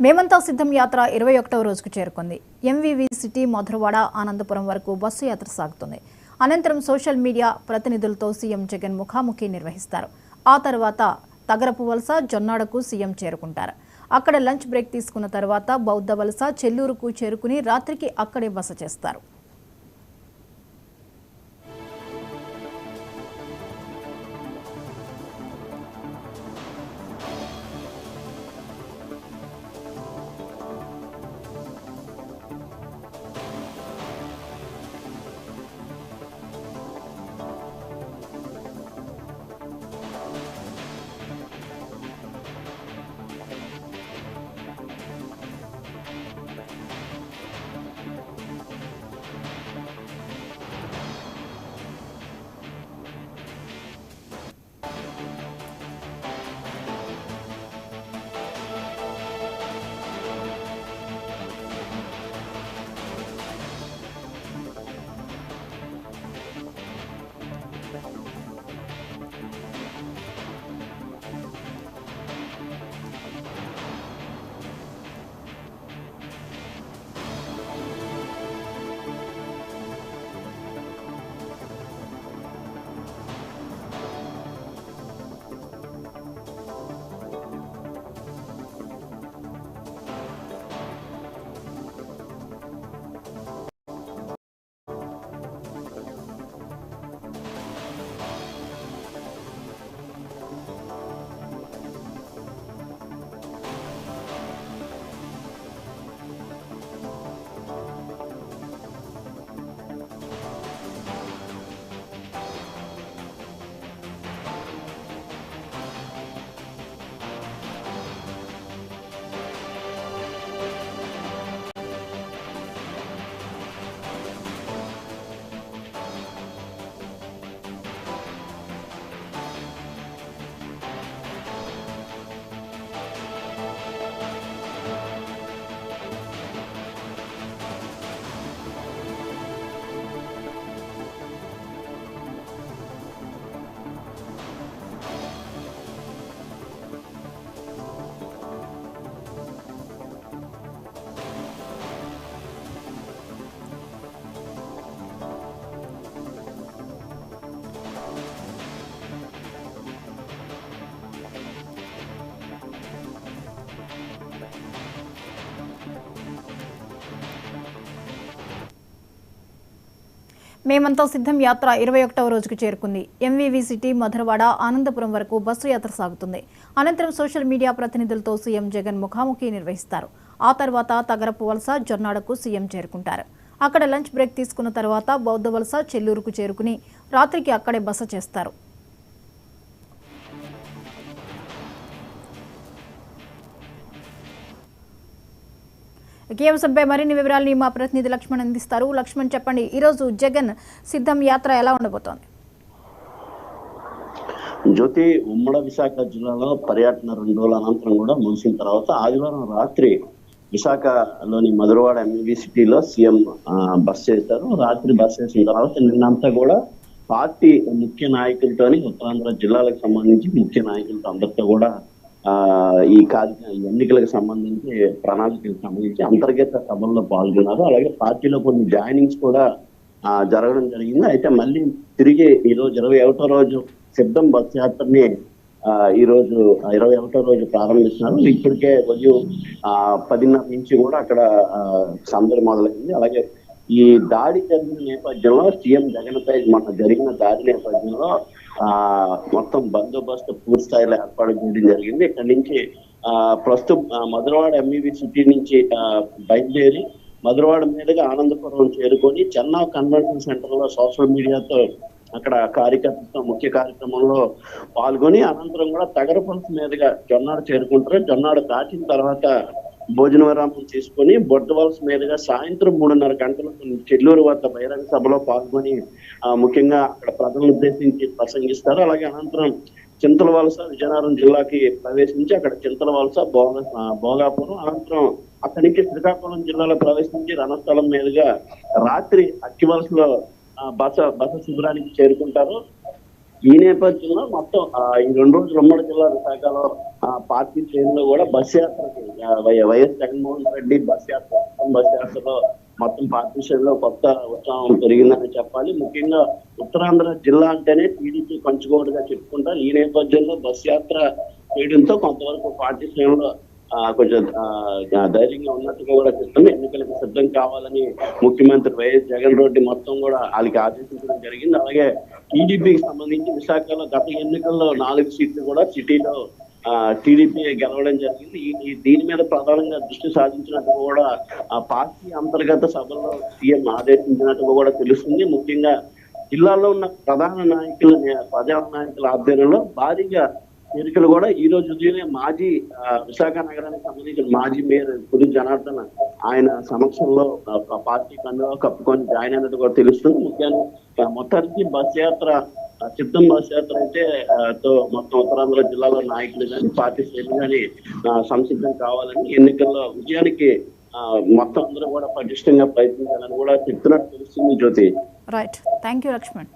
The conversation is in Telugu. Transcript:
మేమంతా సిద్ధం యాత్ర 21వ రోజుకు చేరుకుంది. ఎంవీవీ సిటీ మధురవాడ ఆనందపురం వరకు బస్సు యాత్ర సాగుతుంది. అనంతరం సోషల్ మీడియా ప్రతినిధులతో సీఎం జగన్ ముఖాముఖి నిర్వహిస్తారు. ఆ తర్వాత తగరపు వలస జొన్నాడకు సీఎం చేరుకుంటారు. అక్కడ లంచ్ బ్రేక్ తీసుకున్న తర్వాత బౌద్ధ వలస చెల్లూరుకు చేరుకుని రాత్రికి అక్కడే బస చేస్తారు. మేమంతా సిద్ధం యాత్ర 21వ రోజుకు చేరుకుంది. ఎంవీవీ సిటీ మధురవాడ ఆనందపురం వరకు బస్సు యాత్ర సాగుతుంది. అనంతరం సోషల్ మీడియా ప్రతినిధులతో సీఎం జగన్ ముఖాముఖి నిర్వహిస్తారు. ఆ తర్వాత తగరపు వలస జొన్నాడకు సీఎం చేరుకుంటారు. అక్కడ లంచ్ బ్రేక్ తీసుకున్న తర్వాత బౌద్ధ వలస చెల్లూరుకు చేరుకుని రాత్రికి అక్కడే బస చేస్తారు. ఈ అంశంపై మరిన్ని వివరాలని మా ప్రతినిధి లక్ష్మణ్ అందిస్తారు. లక్ష్మణ్, చెప్పండి, ఈరోజు జగన్ సిద్ధం యాత్ర ఎలా ఉండబోతోంది? జ్యోతి, ఉమ్మడి విశాఖ జిల్లాలో పర్యటన 2 రోజుల అనంతరం కూడా ముగిసిన తర్వాత ఆదివారం రాత్రి విశాఖలోని మధురవాడ ఎంవీవీ సిటీలో సీఎం బస్ చేశారు. రాత్రి బస్ చేసిన తర్వాత నిన్నంతా కూడా పార్టీ ముఖ్య నాయకులతోని ఉత్తరాంధ్ర జిల్లాలకు సంబంధించి ముఖ్య నాయకులతో అందరితో కూడా ఈ ఎన్నికలకు సంబంధించి ప్రణాళికలకు సంబంధించి అంతర్గత సభల్లో పాల్గొన్నారు. అలాగే పార్టీలో కొన్ని జాయినింగ్స్ కూడా జరగడం జరిగింది. అయితే మళ్ళీ తిరిగి ఈరోజు 21వ రోజు సిద్ధం బస్ యాత్రని ఈరోజు 21వ రోజు ప్రారంభిస్తున్నారు. ఇప్పటికే ఉదయం 10:30 నుంచి కూడా అక్కడ సందడి మొదలైంది. అలాగే ఈ దాడి జరిగిన నేపథ్యంలో సీఎం జగన్ పై మొన్న జరిగిన దాడి నేపథ్యంలో మొత్తం బందోబస్తు పూర్తి స్థాయిలో ఏర్పాటు చేయడం జరిగింది. ఇక్కడి నుంచి ప్రస్తుతం మధురవాడ ఎంవీవీ సిటీ నుంచి బయలుదేరి మధురవాడ మీదుగా ఆనందపురం చేరుకొని చెన్నై కన్వెన్షన్ సెంటర్ లో సోషల్ మీడియాతో అక్కడ కార్యకర్తలతో ముఖ్య కార్యక్రమంలో పాల్గొని అనంతరం కూడా తగరపల్స్ మీదుగా జొన్నాడు చేరుకుంటారు. జొన్నాడు దాటిన తర్వాత భోజన విరామం తీసుకొని బొడ్డవలస మీదుగా సాయంత్రం 3:30 గంటలకు చెల్లూరు వద్ద బహిరంగ సభలో పాల్గొని ముఖ్యంగా అక్కడ ప్రజలను ఉద్దేశించి ప్రసంగిస్తారు. అలాగే అనంతరం చింతలవలస విజయనగరం జిల్లాకి ప్రవేశించి అక్కడ చింతలవలస భోగాపురం అనంతరం అక్కడి నుంచి శ్రీకాకుళం జిల్లాలో ప్రవేశించి రణస్థలం మీదుగా రాత్రి అక్కివలసలో బస శిబిరానికి చేరుకుంటారు. ఈ నేపథ్యంలో మొత్తం ఈ 2 రోజులు ఉమ్మడి జిల్లా విశాఖలో పార్టీ శ్రేణులు కూడా బస్ యాత్రకి వైఎస్ జగన్మోహన్ రెడ్డి బస్ యాత్రలో మొత్తం పార్టీ శ్రేణిలో కొత్త ఉత్సాహం పెరిగిందని చెప్పాలి. ముఖ్యంగా ఉత్తరాంధ్ర జిల్లా అంటేనే టీడీపీ పంచుకోవడంగా చెప్పుకుంటారు. ఈ నేపథ్యంలో బస్ యాత్ర చేయడంతో కొంతవరకు పార్టీ శ్రేణిలో కొంచెం ధైర్యంగా ఉన్నట్టుగా కూడా చెప్తుంది. ఎన్నికలకు సిద్ధం కావాలని ముఖ్యమంత్రి వైఎస్ జగన్ రెడ్డి మొత్తం కూడా వాళ్ళకి ఆదేశించడం జరిగింది. అలాగే టీడీపీకి సంబంధించి విశాఖలో గత ఎన్నికల్లో 4 సీట్లు కూడా సిటీలో టీడీపీ గెలవడం జరిగింది. దీని మీద ప్రధానంగా దృష్టి సాధించినట్టు కూడా ఆ పార్టీ అంతర్గత సభల్లో సీఎం ఆదేశించినట్టుగా కూడా తెలుస్తుంది. ముఖ్యంగా జిల్లాలో ఉన్న ప్రధాన నాయకుల ఆధ్వర్యంలో భారీగా ఎన్నికలు కూడా ఈ రోజు ఉదయమే మాజీ విశాఖ నగరానికి సంబంధించిన మాజీ మేయర్ పురి జనార్దన్ ఆయన సమక్షంలో పార్టీ కండువా కప్పుకొని జాయిన్ అయినట్టు కూడా తెలుస్తుంది. ముఖ్యంగా మొత్తానికి బస్ యాత్ర సిద్ధం బస్ యాత్ర అయితే మొత్తం ఉత్తరాంధ్ర జిల్లాలో నాయకులు కానీ పార్టీ శ్రేణులు కానీ సంసిద్ధం కావాలని ఎన్నికల్లో విజయానికి మొత్తం అందరూ కూడా పటిష్టంగా ప్రయత్నించాలని కూడా చెప్తున్నట్టు తెలుస్తుంది. Jyothi. Right, thank you Laxman.